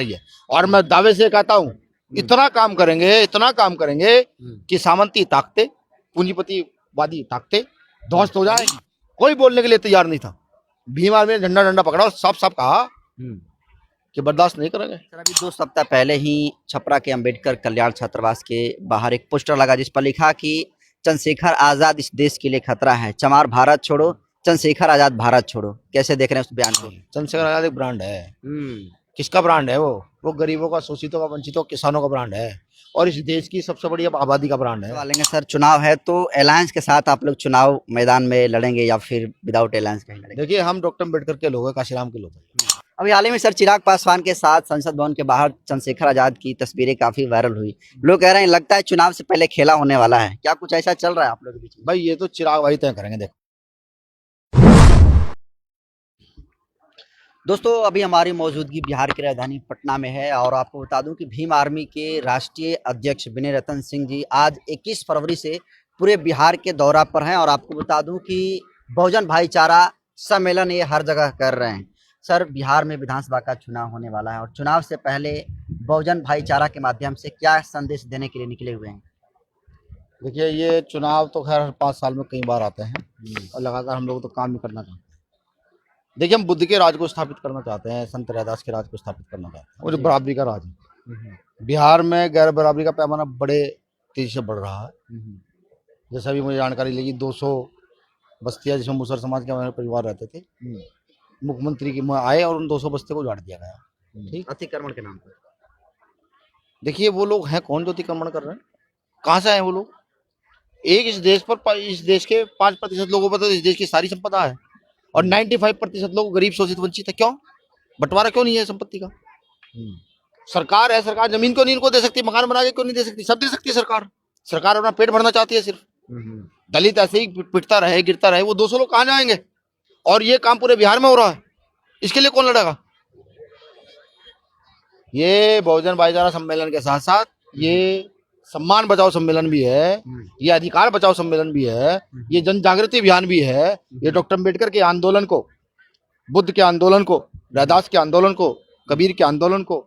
रही है। और मैं दावे से कहता हूँ इतना काम करेंगे कि सामंती ताकते, पूंजीपतिवादी ताकते ध्वस्त हो जाएगी। कोई बोलने के लिए तैयार नहीं था। भीम आर्मी ने झंडा डंडा पकड़ा और साफ साफ कहा कि बर्दाश्त नहीं करेंगे। सर, अभी 2 सप्ताह पहले ही छपरा के अंबेडकर कल्याण छात्रावास के बाहर एक पोस्टर लगा जिस पर लिखा कि चंद्रशेखर आजाद इस देश के लिए खतरा है, चमार भारत छोड़ो, चंद्रशेखर आजाद भारत छोड़ो। कैसे देख रहे हैं उस बयान को? चंद्रशेखर आजाद एक ब्रांड है। किसका ब्रांड है? वो गरीबों का, शोषितों का, वंचितों, किसानों का ब्रांड है और इस देश की सबसे बड़ी आबादी का ब्रांड है। लेंगे सर, चुनाव है तो अलायंस के साथ आप लोग चुनाव मैदान में लड़ेंगे या फिर विदाउट अलायंस कहीं लड़ेंगे? देखिए, हम डॉक्टर अम्बेडकर के लोग हैं, काशीराम के लोग हैं। अभी हाल ही में सर चिराग पासवान के साथ संसद भवन के बाहर चंद्रशेखर आजाद की तस्वीरें काफी वायरल हुई। लोग कह रहे हैं लगता है चुनाव से पहले खेला होने वाला है। क्या कुछ ऐसा चल रहा है आप लोग के बीच में? भाई ये तो चिराग भाई तय करेंगे। देखो दोस्तों, अभी हमारी मौजूदगी बिहार की राजधानी पटना में है और आपको बता दूं कि भीम आर्मी के राष्ट्रीय अध्यक्ष विनय रतन सिंह जी आज 21 फरवरी से पूरे बिहार के दौरा पर हैं और आपको बता दूं कि बहुजन भाईचारा सम्मेलन ये हर जगह कर रहे हैं। सर, बिहार में विधानसभा का चुनाव होने वाला है और चुनाव से पहले बहुजन भाईचारा के माध्यम से क्या संदेश देने के लिए निकले हुए हैं? देखिए, ये चुनाव तो खैर हर 5 साल में कई बार आते हैं और लगातार हम लोग तो काम ही करना चाहते हैं। देखिए, हम बुद्ध के राज को स्थापित करना चाहते हैं, संत रैदास के राज को स्थापित करना चाहते हैं और जो बराबरी का राज है। बिहार में गैर बराबरी का पैमाना बड़े तेजी से बढ़ रहा है। जैसा भी मुझे जानकारी लगी, 200 बस्तियां जिसमें मुसर समाज के हमारे परिवार रहते थे, मुख्यमंत्री की आए और उन 200 बस्तियों को उजाड़ दिया गया। ठीक, अतिक्रमण के नाम पर। देखिए, वो लोग हैं कौन जो अतिक्रमण कर रहे हैं? कहाँ से आए वो लोग? एक इस देश पर, इस देश के 5% लोगों पर तो इस देश की सारी संपदा है और 95% लोग गरीब, शोषित, वंचित है। क्यों बंटवारा क्यों नहीं है संपत्ति का? सरकार है, सरकार जमीन क्यों नहीं इनको दे सकती? मकान बना के क्यों नहीं दे सकती? सब दे सकती है सरकार। सरकार अपना पेट भरना चाहती है सिर्फ। दलित ऐसे ही पिटता रहे, गिरता रहे, वो 200 लोग कहाँ जाएंगे? और ये काम पूरे बिहार में हो रहा है। इसके लिए कौन लड़ेगा? ये बहुजन भाईचारा सम्मेलन के साथ साथ ये सम्मान बचाओ सम्मेलन भी है, ये अधिकार बचाओ सम्मेलन भी है, ये जन जागृति अभियान भी है। ये डॉक्टर अम्बेडकर के आंदोलन को, बुद्ध के आंदोलन को, रैदास के आंदोलन को, कबीर के आंदोलन को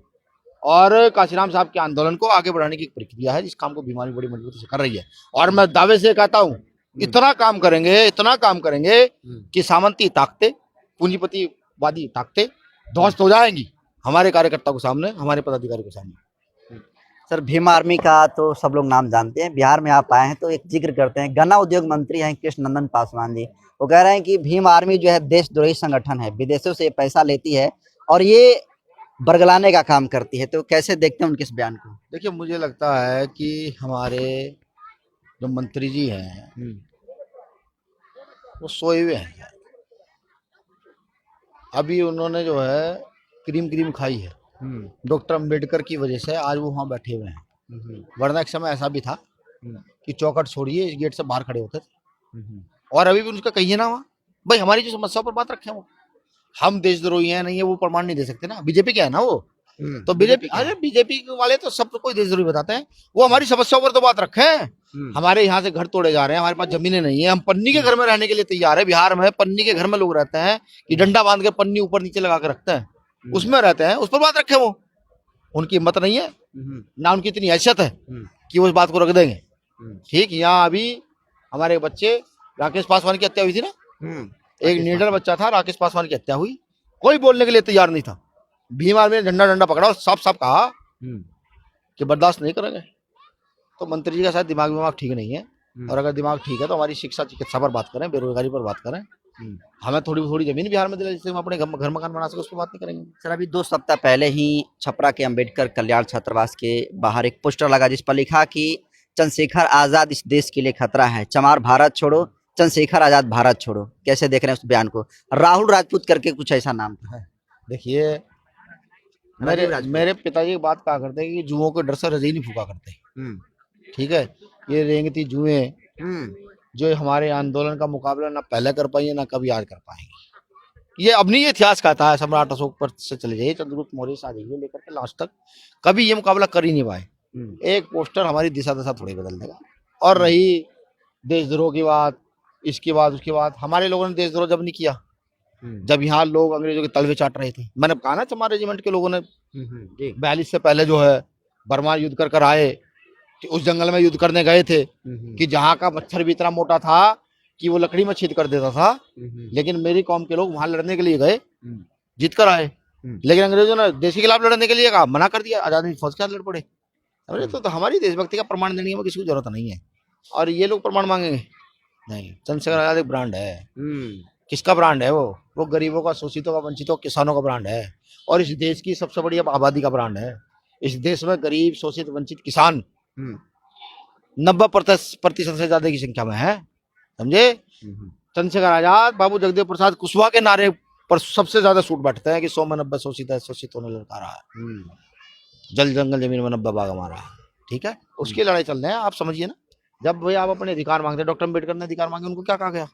और काशीराम साहब के आंदोलन को आगे बढ़ाने की एक प्रक्रिया है जिस काम को बीमारी बड़ी मजबूती से कर रही है। और मैं दावे से कहता हूँ इतना काम करेंगे कि सामंती ताकते, पूंजीपतिवादी ताकते ध्वस्त हो जाएंगी हमारे कार्यकर्ता को सामने, हमारे पदाधिकारी को सामने। सर, भीम आर्मी का तो सब लोग नाम जानते हैं। बिहार में आप आए हैं तो एक जिक्र करते हैं। गन्ना उद्योग मंत्री हैं कृष्ण नंदन पासवान जी। वो कह रहे हैं कि भीम आर्मी जो है देशद्रोही संगठन है, विदेशों से पैसा लेती है और ये बरगलाने का काम करती है। तो कैसे देखते हैं उनके इस बयान को? देखिए, मुझे लगता है कि हमारे जो मंत्री जी हैं वो सोए हुए हैं। अभी उन्होंने जो है क्रीम खाई है डॉक्टर अम्बेडकर की वजह से, आज वो वहाँ बैठे हुए हैं। वरना एक समय ऐसा भी था कि चौखट छोड़िए इस गेट से बाहर खड़े होते थे और अभी भी उनका कहिए ना वहाँ। भाई हमारी जो समस्याओं पर बात रखे वो, हम देशद्रोही हैं नहीं है वो प्रमाण नहीं दे सकते ना। बीजेपी क्या है ना वो, तो बीजेपी, अरे बीजेपी वाले तो सब कोई देशद्रोही बताते हैं। वो हमारी समस्याओं पर तो बात रखें। हमारे यहाँ से घर तोड़े जा रहे हैं, हमारे पास जमीनें नहीं है, हम पन्नी के घर में रहने के लिए तैयार है। बिहार में पन्नी के घर में लोग रहते हैं कि डंडा बांध के पन्नी ऊपर नीचे लगा के रखते हैं, उसमें रहते हैं, उस पर बात रखे। वो उनकी हिम्मत नहीं है ना, उनकी इतनी हैसियत है कि वो इस बात को रख देंगे। ठीक, यहाँ अभी हमारे बच्चे राकेश पासवान की हत्या हुई थी ना, एक निडर बच्चा था, राकेश पासवान की हत्या हुई, कोई बोलने के लिए तैयार नहीं था। भीम आर्मी ने झंडा डंडा पकड़ा और साफ साफ कहा कि बर्दाश्त नहीं करेंगे। तो मंत्री जी का शायद दिमाग ठीक नहीं है और अगर दिमाग ठीक है तो हमारी शिक्षा चिकित्सा पर बात करें, बेरोजगारी पर बात करें। हमें थोड़ी जमीन बिहार में दिला जिससे हम अपने घर मकान बना सके, उस पर बात नहीं करेंगे। सर, अभी 2 सप्ताह पहले ही छपरा के अंबेडकर कल्याण छात्रावास के बाहर एक पोस्टर लगा जिस पर लिखा कि चंद्रशेखर आजाद इस देश के लिए खतरा है, चमार भारत छोड़ो, चंद्रशेखर आजाद भारत छोड़ो। कैसे देख रहे हैं उस बयान को? राहुल राजपूत करके कुछ ऐसा नाम था। देखिए, मेरे पिताजी की बात कहा करते हैं कि जुओं के डर से रजई नहीं फूका करते। ठीक है, ये रेंगती जुएं जो हमारे आंदोलन का मुकाबला ना पहले कर पाई ना कभी आज कर पाएंगे। ये अब नहीं, ये इतिहास कहता है। सम्राट अशोक पर से चले जाइए, चंद्रगुप्त मौर्य से आ जाइए लेकर के लास्ट तक, कभी ये मुकाबला कर ही नहीं पाए। एक पोस्टर हमारी दिशा दशा थोड़ी बदल देगा। और रही देशद्रोह की बात, इसके बाद उसके बाद हमारे लोगों ने देशद्रोह जब नहीं किया, जब यहाँ लोग अंग्रेजों के तलवे चाट रहे थे। मैंने कहा ना हमारे रेजिमेंट के लोगों ने जी 42 से पहले जो है बर्मा युद्ध कर कर आए, कि उस जंगल में युद्ध करने गए थे कि जहाँ का मच्छर भी इतना मोटा था कि वो लकड़ी में छेद कर देता था, लेकिन मेरी कौम के लोग वहां लड़ने के लिए गए, जीत कर आए। लेकिन अंग्रेजों ने देश के खिलाफ लड़ने के लिए कहा, मना कर दिया, आजादी की फौज के साथ लड़ पड़े। समझे? तो हमारी देशभक्ति का प्रमाण देने की किसी को जरूरत नहीं है, और ये लोग प्रमाण मांगेंगे नहीं। चंद्रशेखर आजाद एक ब्रांड है। किसका ब्रांड है? वो गरीबों का, शोषितों का, वंचितों, किसानों का ब्रांड है, और इस देश की सबसे बड़ी आबादी का ब्रांड है। इस देश में गरीब, शोषित, वंचित किसान 90% से ज्यादा की संख्या में है। समझे? चंद्रशेखर आजाद, बाबू जगदेव प्रसाद कुशवाहा के नारे पर सबसे ज्यादा सूट बैठते हैं कि 100 में 90 शोषित है, शोषित होने लड़का रहा है, जल जंगल जमीन में 90 बाग हमारा। ठीक है, उसकी लड़ाई चल रहे हैं। आप समझिए ना, जब भाई आप अपने अधिकार मांगते हैं, डॉक्टर अम्बेडकर ने अधिकार मांगे, उनको क्या कहा गया?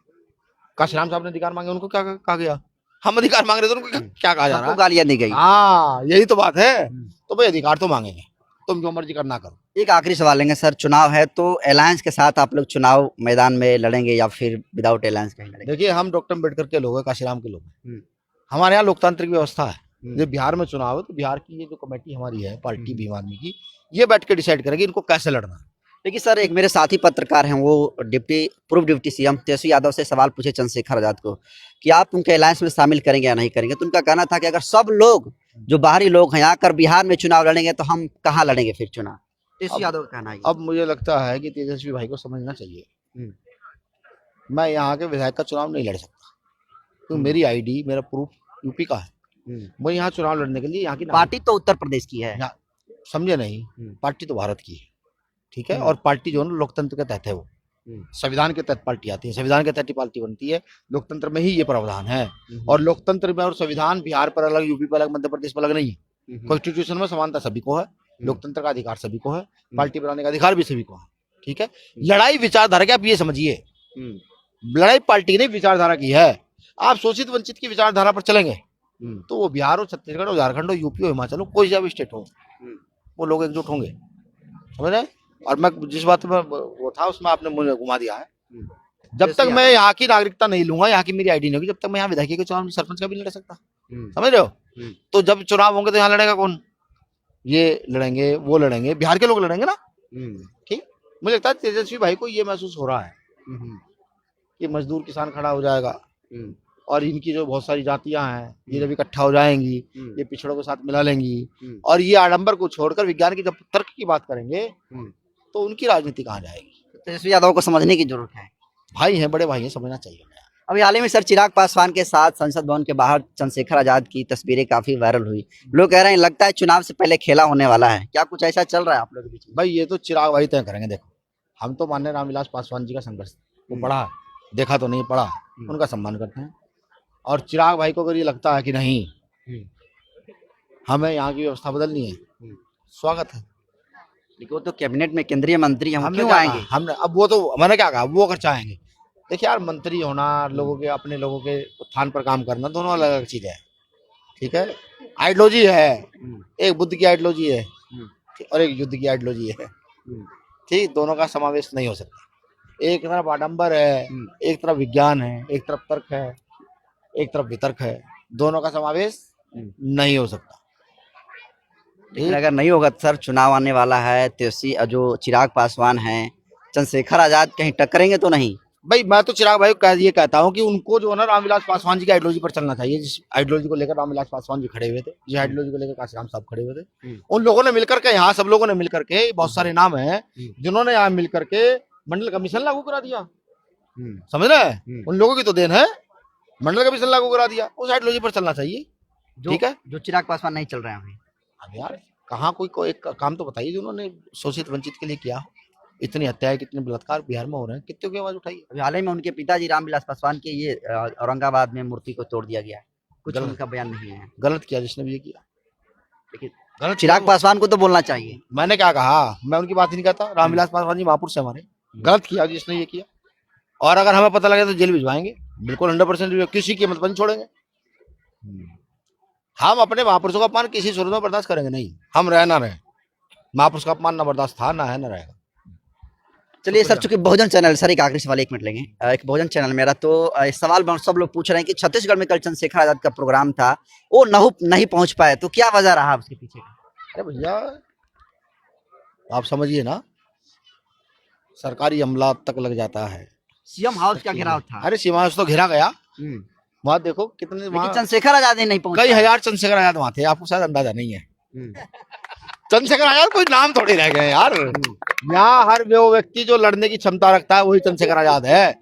काशीराम साहब ने अधिकार मांगे, उनको क्या कहा गया? हम अधिकार मांग रहे थे, उनको क्या कहा जा रहा है? गालियां दी गई। हाँ, यही तो बात है। तो भाई अधिकार तो मांगेंगे, तुम जो मर्जी करना करो। एक आखिरी सवाल लेंगे सर, चुनाव है तो अलायंस के साथ आप लोग चुनाव मैदान में लड़ेंगे या फिर विदाउट अलायंस कहीं लड़ेंगे? देखिए, हम डॉक्टर अम्बेडकर के लोग हैं, काशीराम के लोग हैं। हमारे यहाँ लोकतांत्रिक व्यवस्था है। जब बिहार में चुनाव है तो बिहार की ये जो कमेटी हमारी है, पार्टी भीम आदमी की, ये बैठ के डिसाइड करेगी इनको कैसे लड़ना है। देखिए सर, एक मेरे साथी पत्रकार हैं, वो पूर्व डिप्टी सीएम तेजस्वी यादव से सवाल पूछे चंद्रशेखर आजाद को कि आप उनके अलायंस में शामिल करेंगे या नहीं करेंगे, तो उनका कहना था कि अगर सब लोग जो बाहरी लोग हैं आकर बिहार में चुनाव लड़ेंगे तो हम कहाँ लड़ेंगे फिर चुनाव? तेजस्वी यादव का कहना है। अब मुझे लगता है कि तेजस्वी भाई को समझना चाहिए, मैं यहाँ के विधायक का चुनाव नहीं लड़ सकता, तो मेरी आईडी, मेरा प्रूफ यूपी का है। मैं यहाँ चुनाव लड़ने के लिए, यहाँ की पार्टी तो उत्तर प्रदेश की है, समझे नहीं? पार्टी तो भारत की है। ठीक है, और पार्टी जो है लोकतंत्र के तहत है, वो संविधान के तहत पार्टी आती है, संविधान के तहत ही पार्टी बनती है। लोकतंत्र में ही ये प्रावधान है, और लोकतंत्र में और संविधान बिहार पर अलग, यूपी पर अलग, मध्य प्रदेश पर अलग नहीं है। कॉन्स्टिट्यूशन में समानता सभी को है, लोकतंत्र का अधिकार सभी को है, पार्टी बनाने का अधिकार भी सभी को है। ठीक है, लड़ाई विचारधारा की, आप ये समझिए, लड़ाई पार्टी ने विचारधारा की है। आप शोषित वंचित की विचारधारा पर चलेंगे तो वो बिहार हो, छत्तीसगढ़ हो, झारखंड हो, यूपी हो, हिमाचल हो, कोई सा भी स्टेट हो, वो लोग एकजुट होंगे। समझ रहे? और मैं जिस बात में वो था उसमें आपने मुझे घुमा दिया है। जब तक मैं यहाँ की नागरिकता नहीं लूंगा, यहाँ की मेरी आईडी नहीं होगी, जब तक मैं यहाँ विधायक के चुनाव सरपंच का भी नहीं लड़ सकता। समझ रहे हो? तो जब चुनाव होंगे तो यहाँ लड़ेगा कौन? ये लड़ेंगे, वो लड़ेंगे, बिहार के लोग लड़ेंगे ना। ठीक, मुझे लगता है तेजस्वी भाई को ये महसूस हो रहा है कि मजदूर किसान खड़ा हो जाएगा, और इनकी जो बहुत सारी जातियां हैं ये जब इकट्ठा हो जाएंगी, ये पिछड़ों के साथ मिला लेंगी, और ये आडंबर को छोड़कर विज्ञान की जब तर्क की बात करेंगे तो उनकी राजनीति कहाँ जाएगी? तेजस्वी यादव को समझने की जरूरत है। भाई हैं, बड़े भाई हैं, समझना चाहिए। अभी हाल ही में सर चिराग पासवान के साथ संसद भवन के बाहर चंद्रशेखर आजाद की तस्वीरें काफी वायरल हुई। लोग कह रहे हैं लगता है चुनाव से पहले खेला होने वाला है, क्या कुछ ऐसा चल रहा है आप लोगों के बीच में? भाई ये तो चिराग भाई तय करेंगे। देखो, हम तो माननीय रामविलास पासवान जी का संघर्ष वो पढ़ा, देखा तो नहीं, पढ़ा, उनका सम्मान करते हैं। और चिराग भाई को अगर ये लगता है कि नहीं हमें यहाँ की व्यवस्था बदलनी है, स्वागत है। लेकिन वो तो कैबिनेट में केंद्रीय मंत्री हैं, क्यों आएंगे? हमने अब वो तो मैंने क्या कहा, वो अगर चाहेंगे। देखिए यार, मंत्री होना, लोगों के, अपने लोगों के उत्थान पर काम करना, दोनों अलग अलग चीज है। ठीक है, आइडियोलॉजी है, एक बुद्ध की आइडियोलॉजी है और एक युद्ध की आइडियोलॉजी है। ठीक, दोनों का समावेश नहीं हो सकता। एक तरफ आडंबर है, एक तरफ विज्ञान है, एक तरफ तर्क है, एक तरफ वितर्क है, दोनों का समावेश नहीं हो सकता। अगर नहीं होगा सर, चुनाव आने वाला है, तेजस्वी जो चिराग पासवान हैं, चंद्रशेखर आजाद कहीं टकरेंगे तो नहीं? भाई मैं तो चिराग भाई को ये कहता हूँ कि उनको जो है ना रामविलास पासवान जी की आइडियोलॉजी पर चलना चाहिए, जिस आइडियोलॉजी को लेकर रामविलास पासवान जी खड़े हुए थे, जिस आइडियोलॉजी को लेकर काशीराम साहब खड़े हुए थे, उन लोगों ने मिलकर के, यहाँ सब लोगों ने मिलकर के, बहुत सारे नाम हैं जिन्होंने यहाँ मिलकर के मंडल कमीशन लागू करा दिया। समझ रहे हैं? उन लोगों की तो देन है, मंडल कमीशन लागू करा दिया। उस आइडियोलॉजी पर चलना चाहिए। ठीक है, जो चिराग पासवान नहीं चल रहे हैं। अब यार कहाँ कोई एक काम तो बताइए जो उन्होंने शोषित वंचित के लिए किया। इतनी हत्याएं, कितने बलात्कार बिहार में हो रहे हैं, कितने की आवाज उठाइए। अभी हाल ही में उनके पिताजी रामविलास पासवान की ये औरंगाबाद में मूर्ति को तोड़ दिया गया, कुछ उनका बयान नहीं है। गलत किया जिसने भी ये किया, लेकिन चिराग पासवान को तो बोलना चाहिए। मैंने क्या कहा, मैं उनकी बात ही नहीं करता। रामविलास पासवान जी महापुरुष है हमारे, गलत किया जिसने ये किया, और अगर हमें पता लगे तो जेल भिजवाएंगे, बिल्कुल 100%, किसी कीमत पर नहीं छोड़ेंगे। हम अपने महापुरुषों का अपमान किसी सूरत में बर्दाश्त करेंगे नहीं। हम रहे ना रहे, महापुरुष का अपमान ना बर्दाश्त था, ना है, ना रहेगा। चलिए सर, चूंकि बहुजन चैनल, सर एक आखिरी सवाल 1 मिनट लेंगे। एक बहुजन चैनल मेरा तो इस सवाल में सब लोग पूछ रहे हैं कि छत्तीसगढ़ में कल चंद्रशेखर आजाद का प्रोग्राम था, वो नहीं पहुंच पाए, तो क्या वजह रहा उसके पीछे का? अरे भैया आप समझिए ना, सरकारी अमला तक लग जाता है। सीएम हाउस का घेराव था। अरे सीमा तो घेरा गया, हम्म। वहाँ देखो कितने, लेकिन वहाँ चंद्रशेखर आजाद ही नहीं पहुंच कई पाए। हजार चंद्रशेखर आजाद वहाँ थे, आपको शायद अंदाजा नहीं है। हम्म। चंद्रशेखर आजाद कोई नाम थोड़ी रह गए यार, यहाँ हर वो व्यक्ति जो लड़ने की क्षमता रखता है वही चंद्रशेखर आजाद है।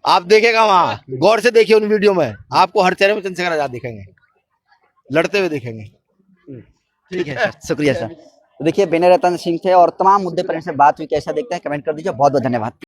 आप देखेगा वहाँ, गौर से देखिए उन वीडियो में, आपको हर चेहरे में चंद्रशेखर आजाद दिखेंगे, लड़ते हुए दिखेंगे। ठीक है सर, शुक्रिया सर। तो देखिए, विनय रतन सिंह थे और तमाम मुद्दे पर इनसे बात हुई, कैसा देखते हैं कमेंट कर दीजिए। बहुत बहुत धन्यवाद।